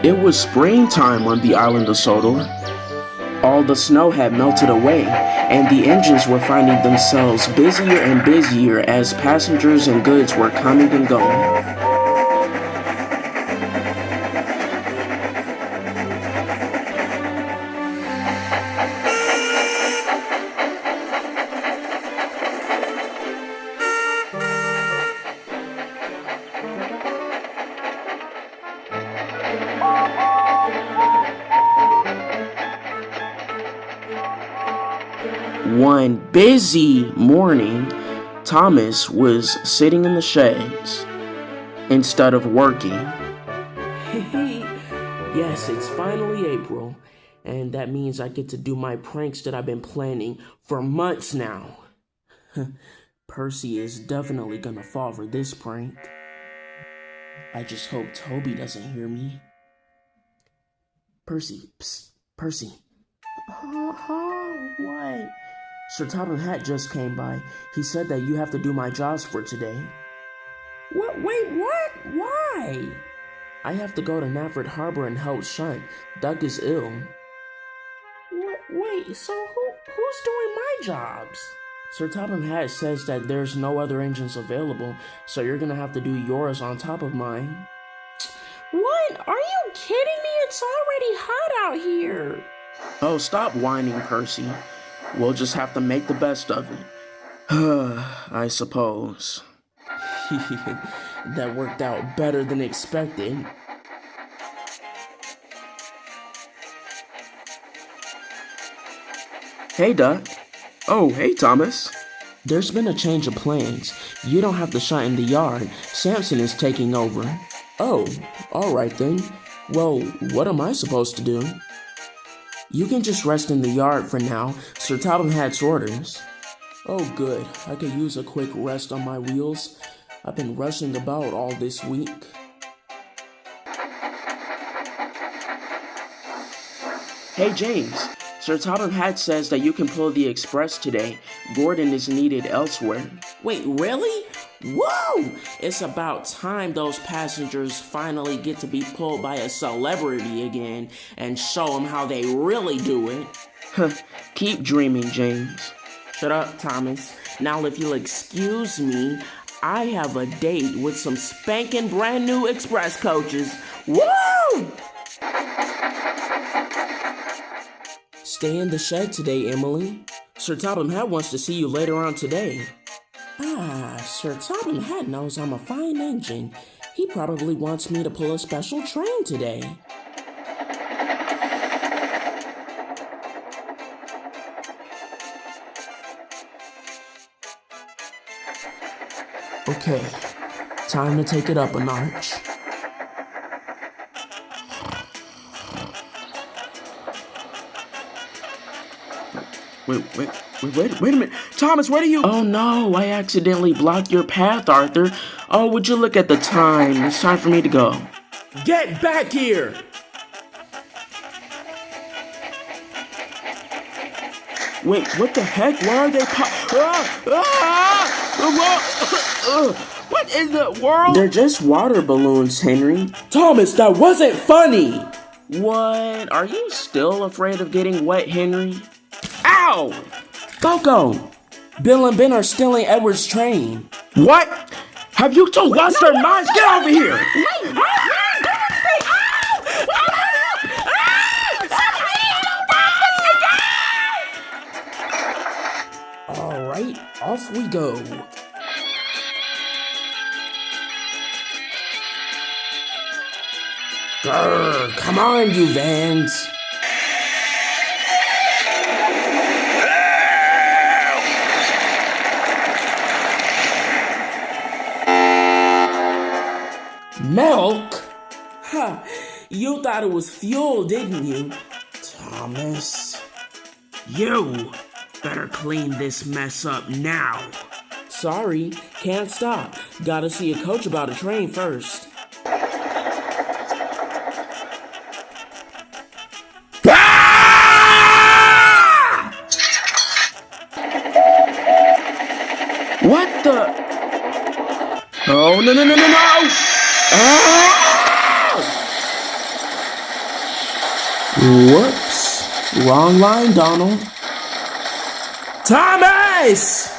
It was springtime on the island of Sodor. All the snow had melted away, and the engines were finding themselves busier and busier as passengers and goods were coming and going. One busy morning, Thomas was sitting in the sheds instead of working. Yes, it's finally April, and that means I get to do my pranks that I've been planning for months now. Percy is definitely gonna fall for this prank. I just hope Toby doesn't hear me. Percy, psst, Percy. What? Sir Topham Hatt just came by. He said that you have to do my jobs for today. What? Wait, what? Why? I have to go to Nafford Harbor and help Shunt. Doug is ill. What? Wait, so who's doing my jobs? Sir Topham Hatt says that there's no other engines available, so you're gonna have to do yours on top of mine. What? Are you kidding me? It's already hot out here. Oh, stop whining, Percy. We'll just have to make the best of it. I suppose. That worked out better than expected. Hey, Doc. Oh, hey, Thomas. There's been a change of plans. You don't have to shut in the yard. Samson is taking over. Oh, alright then. Well, what am I supposed to do? You can just rest in the yard for now. Sir Topham Hatt's orders. Oh good, I could use a quick rest on my wheels. I've been rushing about all this week. Hey, James. Sir Topham Hatt says that you can pull the express today. Gordon is needed elsewhere. Wait, really? Whoa! It's about time those passengers finally get to be pulled by a celebrity again and show them how they really do it. Keep dreaming, James. Shut up, Thomas. Now, if you'll excuse me, I have a date with some spanking brand new express coaches. Woo! Stay in the shed today, Emily. Sir Topham Hatt wants to see you later on today. Sir Topham Hatt knows I'm a fine engine. He probably wants me to pull a special train today. Okay, time to take it up a notch. Wait a minute. Thomas, where are you? Oh no, I accidentally blocked your path, Arthur. Oh, would you look at the time? It's time for me to go. Get back here! Wait, what the heck? Why are they What in the world? They're just water balloons, Henry. Thomas, that wasn't funny! What? Are you still afraid of getting wet, Henry? Ow! Coco! Bill and Ben are stealing Edward's train. What? Have you two lost your minds? Get over here! Alright, off we go. Grr, come on, you vans. Milk? Ha! You thought it was fuel, didn't you? Thomas. You better clean this mess up now. Sorry, can't stop. Gotta see a coach about a train first. What the? Oh, no. Whoops. Wrong line, Donald. Thomas!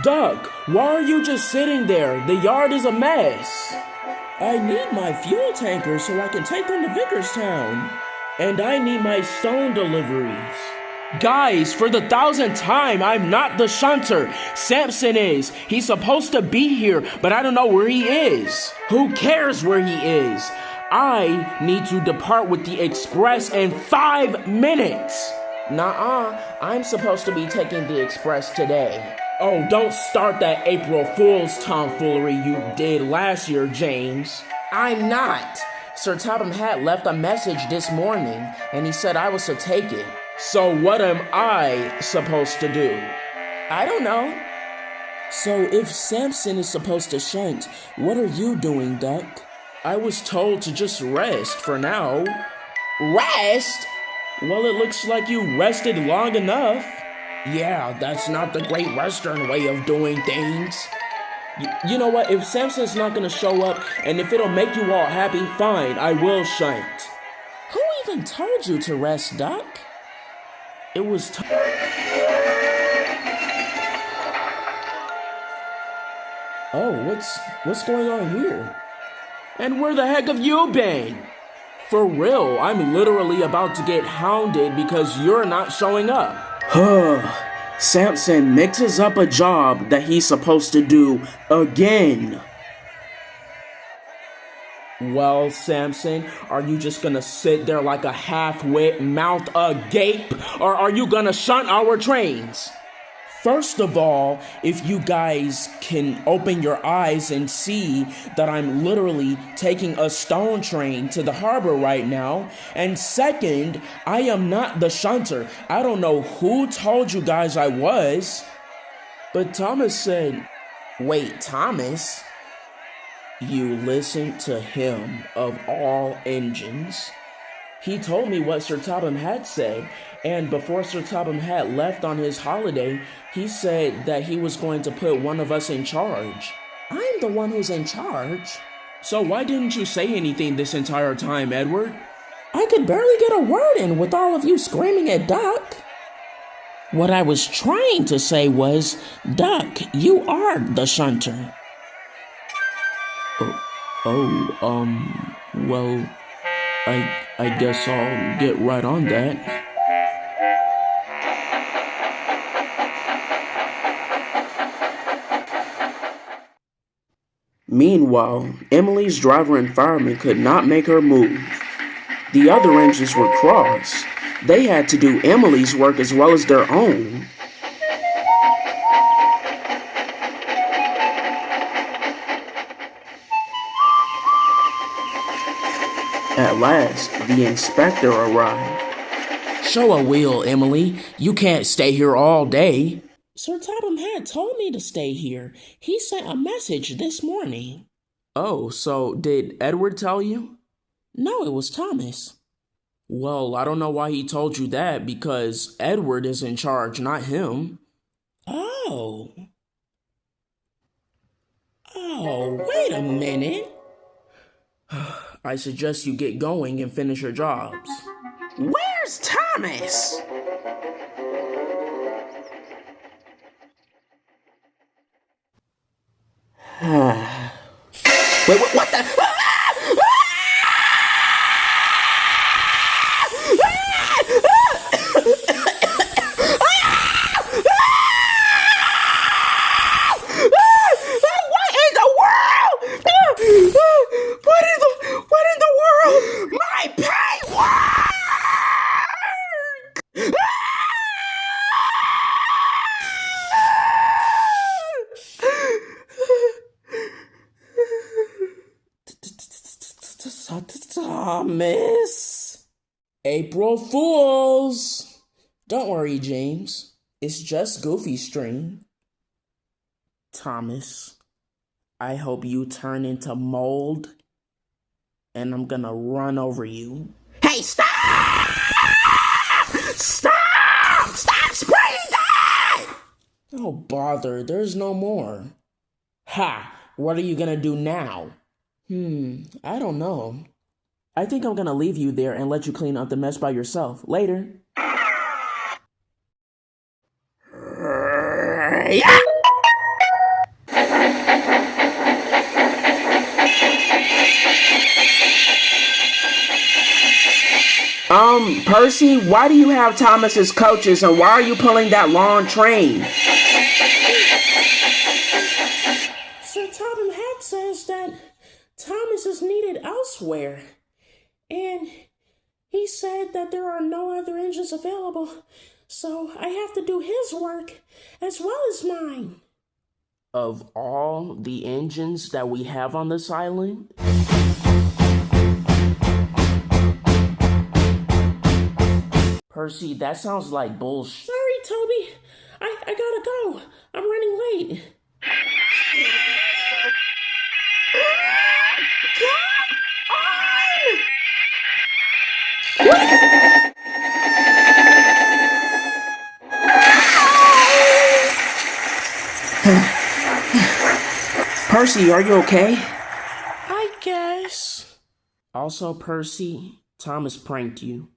Duck, why are you just sitting there? The yard is a mess. I need my fuel tanker so I can take them to Vickerstown. And I need my stone deliveries. Guys, for the 1,000th time, I'm not the shunter. Samson is. He's supposed to be here, but I don't know where he is. Who cares where he is? I need to depart with the express in 5 minutes. Nuh-uh, I'm supposed to be taking the express today. Oh, don't start that April Fool's tomfoolery you did last year, James. I'm not. Sir Topham Hatt left a message this morning, and he said I was to take it. So what am I supposed to do? I don't know. So if Samson is supposed to shunt, what are you doing, Duck? I was told to just rest for now. Rest? Well, it looks like you rested long enough. Yeah, that's not the great Western way of doing things. You know what? If Samson's not gonna show up, and if it'll make you all happy, fine, I will shunt. Who even told you to rest, Duck? It was Oh, what's going on here? And where the heck have you been? For real, I'm literally about to get hounded because you're not showing up. Samson mixes up a job that he's supposed to do again. Well, Samson, are you just gonna sit there like a half-wit, mouth agape, or are you gonna shunt our trains? First of all, if you guys can open your eyes and see that I'm literally taking a stone train to the harbor right now. And second, I am not the shunter. I don't know who told you guys I was. But Thomas said, wait, Thomas? You listened to him of all engines. He told me what Sir Topham Hatt said, and before Sir Topham Hatt left on his holiday, he said that he was going to put one of us in charge. I'm the one who's in charge. So why didn't you say anything this entire time, Edward? I could barely get a word in with all of you screaming at Duck. What I was trying to say was, Duck, you are the shunter. Well, I guess I'll get right on that. Meanwhile, Emily's driver and fireman could not make her move. The other engines were cross. They had to do Emily's work as well as their own. At last, the inspector arrived. Show a wheel, Emily. You can't stay here all day. Sir Topham Hatt told me to stay here. He sent a message this morning. Oh, so did Edward tell you? No, it was Thomas. Well, I don't know why he told you that, because Edward is in charge, not him. Oh, wait a minute. I suggest you get going and finish your jobs. Where's Thomas? Wait, what the? What in the world? My pay work! Thomas. April Fools. Don't worry, James. It's just Goofy string. Thomas, I hope you turn into mold, and I'm gonna run over you. Hey, stop! Stop! Stop spraying that! Oh, bother, there's no more. Ha! What are you gonna do now? I don't know. I think I'm gonna leave you there and let you clean up the mess by yourself. Later. Yeah! Percy, why do you have Thomas as coaches and why are you pulling that long train? Sir Topham Hatt says that Thomas is needed elsewhere. And he said that there are no other engines available, so I have to do his work as well as mine. Of all the engines that we have on this island? Percy, that sounds like bullshit. Sorry, Toby. I gotta go. I'm running late. Percy, are you okay? I guess. Also, Percy, Thomas pranked you.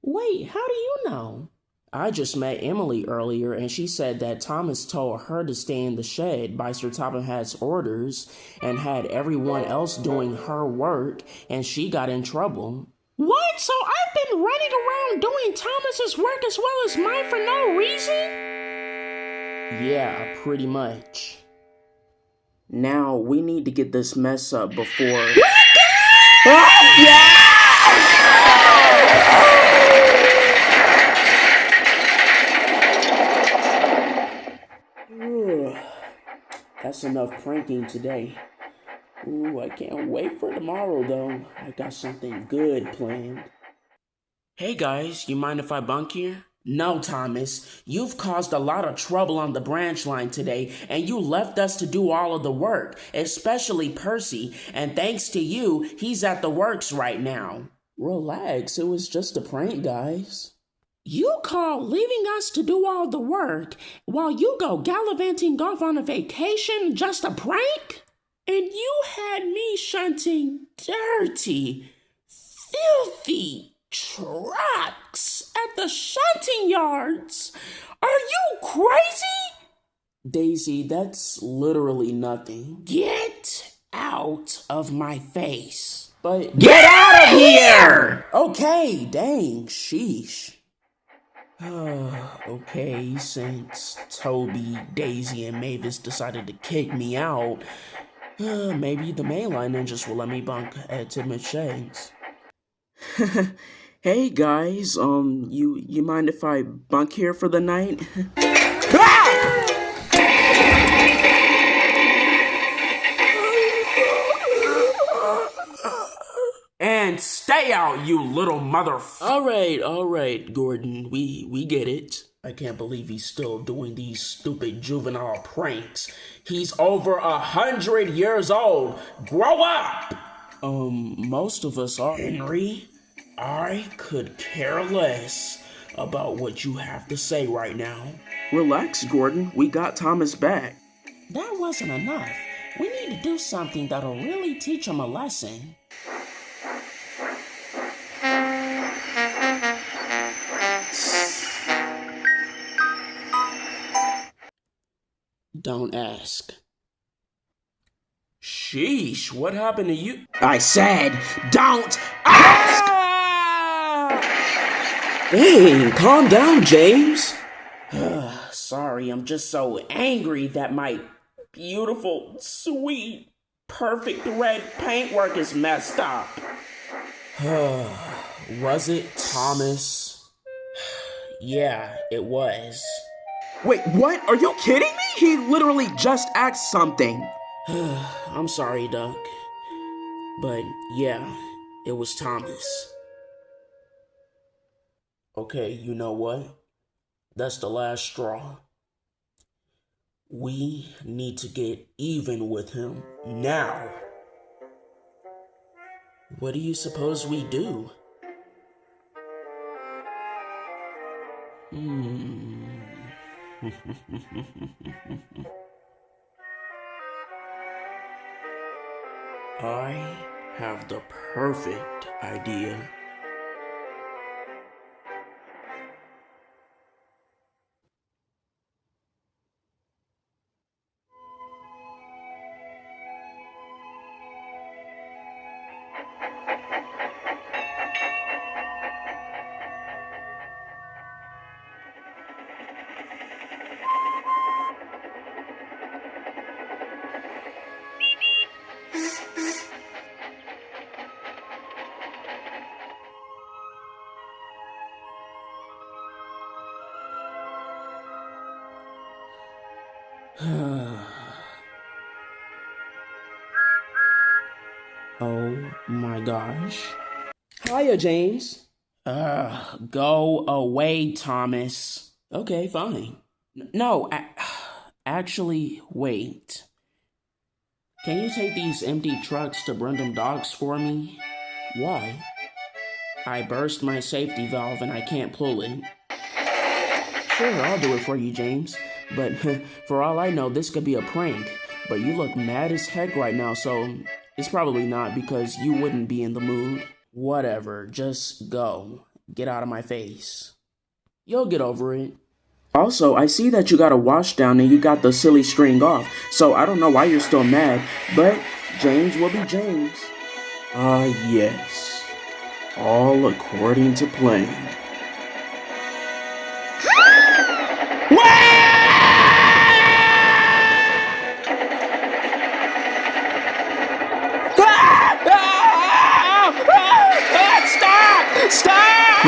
Wait, how do you know? I just met Emily earlier and she said that Thomas told her to stay in the shed by Sir Topham Hatt's orders and had everyone else doing her work and she got in trouble. What? So I've been running around doing Thomas's work as well as mine for no reason? Yeah, pretty much. Now, we need to get this mess up before... That's enough pranking today. Ooh, I can't wait for tomorrow though. I got something good planned. Hey guys, you mind if I bunk here? No, Thomas. You've caused a lot of trouble on the branch line today, and you left us to do all of the work, especially Percy, and thanks to you, he's at the works right now. Relax, it was just a prank, guys. You call leaving us to do all the work while you go gallivanting off on a vacation just a prank? And you had me shunting dirty, filthy trucks at the shunting yards. Are you crazy? Daisy, that's literally nothing. Get out of my face. But Get out of here! Okay, dang, sheesh. Okay, since Toby, Daisy, and Mavis decided to kick me out, maybe the mainline ninjas will let me bunk at Tim and Shane's. Hey guys, you mind if I bunk here for the night? And stay out, you little All right, Gordon, we get it. I can't believe he's still doing these stupid juvenile pranks. He's over 100 years old. Grow up! Most of us are. Henry, I could care less about what you have to say right now. Relax, Gordon. We got Thomas back. That wasn't enough. We need to do something that'll really teach him a lesson. Don't ask. Sheesh, what happened to you? I said, don't ask! Dang, calm down, James. Sorry, I'm just so angry that my beautiful, sweet, perfect red paintwork is messed up. Was it Thomas? Yeah, it was. Wait, what? Are you kidding me? He literally just asked something. I'm sorry, Duck. But yeah, it was Thomas. Okay, you know what? That's the last straw. We need to get even with him now. What do you suppose we do? I have the perfect idea. Oh my gosh. Hiya, James. Go away, Thomas. Okay, fine. No, actually, wait. Can you take these empty trucks to Brendam Docks for me? Why? I burst my safety valve and I can't pull it. Sure, I'll do it for you, James. But for all I know, this could be a prank. But you look mad as heck right now, so it's probably not because you wouldn't be in the mood. Whatever, just go. Get out of my face. You'll get over it. Also, I see that you got a wash down and you got the silly string off, so I don't know why you're still mad, but James will be James. Ah, yes. All according to plan. Stop!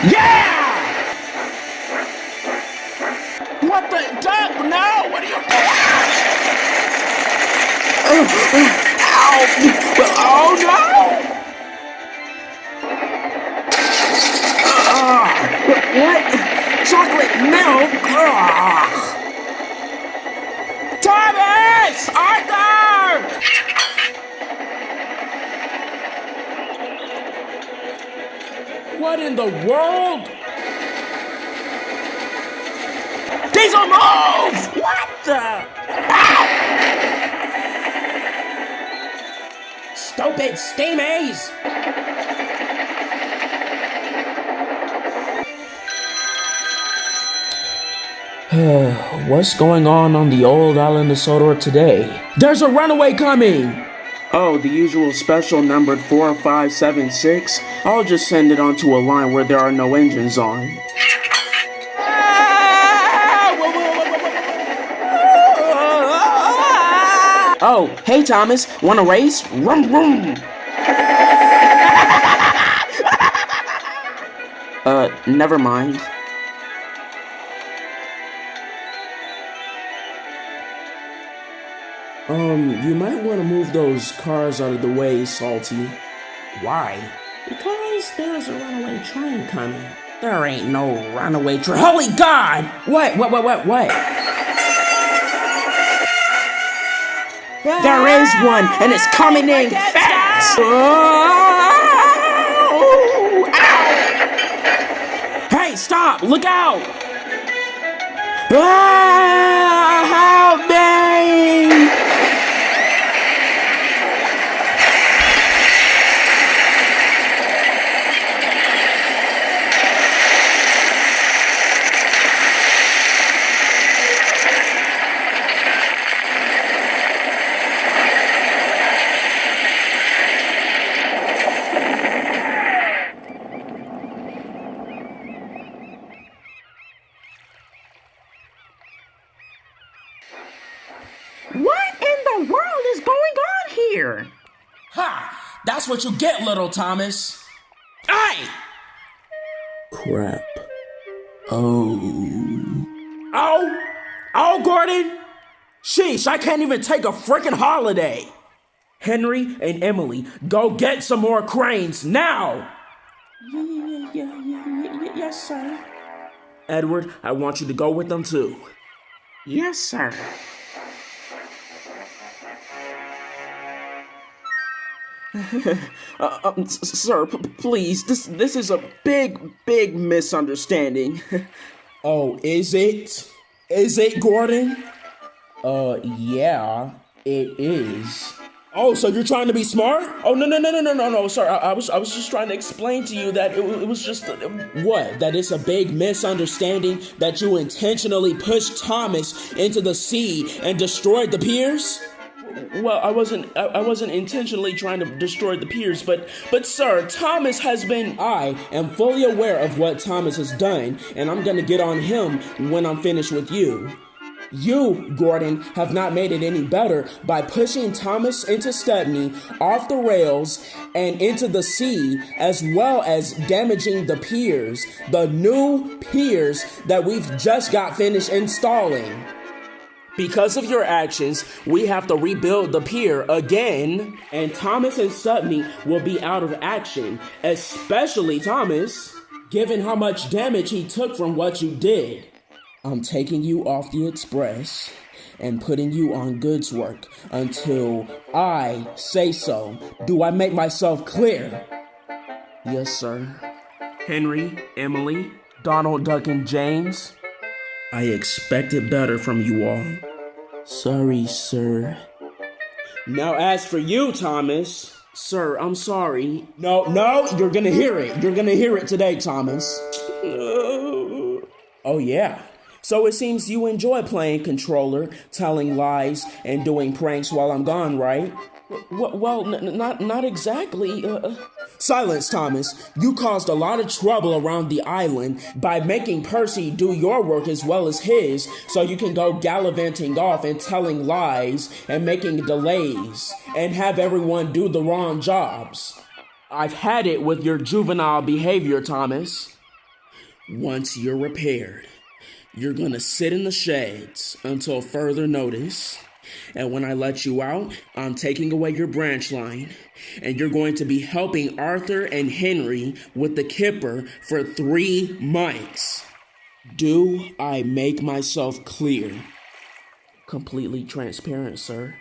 Yeah! What the duck? No! What are you doing? Ow! Oh no! What? Chocolate milk? Thomas! Arthur! What in the world? Diesel, move! What the? Ow! Stupid steamies! What's going on the old island of Sodor today? There's a runaway coming! Oh, the usual special numbered 4576? I'll just send it onto a line where there are no engines on. Oh, hey Thomas, wanna race? Vroom vroom! Never mind. You might want to move those cars out of the way, Salty. Why? Because there's a runaway train coming. There ain't no runaway train. Holy God! What? There is one, and it's coming in fast! Hey, stop! Look out! Help me! What in the world is going on here? Ha! That's what you get, little Thomas. Hey! Crap. Oh, Gordon! Sheesh, I can't even take a freaking holiday! Henry and Emily, go get some more cranes, now! Yes, sir. Edward, I want you to go with them too. Yes, sir. Sir, please, this is a big misunderstanding. Oh, is it? Is it, Gordon? Yeah. It is. Oh, so you're trying to be smart? Oh, no, sir. I was just trying to explain to you that it was just what? That it's a big misunderstanding that you intentionally pushed Thomas into the sea and destroyed the piers? Well, I wasn't intentionally trying to destroy the piers, but sir, Thomas has been. I am fully aware of what Thomas has done, and I'm gonna get on him when I'm finished with you. You, Gordon, have not made it any better by pushing Thomas into Stepney off the rails and into the sea, as well as damaging the piers, the new piers that we've just got finished installing. Because of your actions, we have to rebuild the pier again, and Thomas and Stepney will be out of action, especially Thomas, given how much damage he took from what you did. I'm taking you off the express and putting you on goods work until I say so. Do I make myself clear? Yes, sir. Henry, Emily, Donald, Duck, and James. I expected better from you all. Sorry, sir. Now as for you, Thomas. Sir, I'm sorry. No, you're gonna hear it. You're gonna hear it today, Thomas. Oh, yeah. So it seems you enjoy playing controller, telling lies, and doing pranks while I'm gone, right? Well, not exactly. Silence, Thomas. You caused a lot of trouble around the island by making Percy do your work as well as his, so you can go gallivanting off and telling lies and making delays and have everyone do the wrong jobs. I've had it with your juvenile behavior, Thomas. Once you're repaired, you're gonna sit in the sheds until further notice. And when I let you out, I'm taking away your branch line. And you're going to be helping Arthur and Henry with the kipper for 3 months. Do I make myself clear? Completely transparent, sir.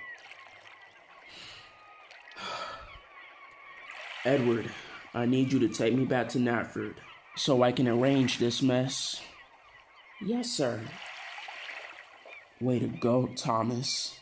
Edward, I need you to take me back to Natford so I can arrange this mess. Yes, sir. Way to go, Thomas.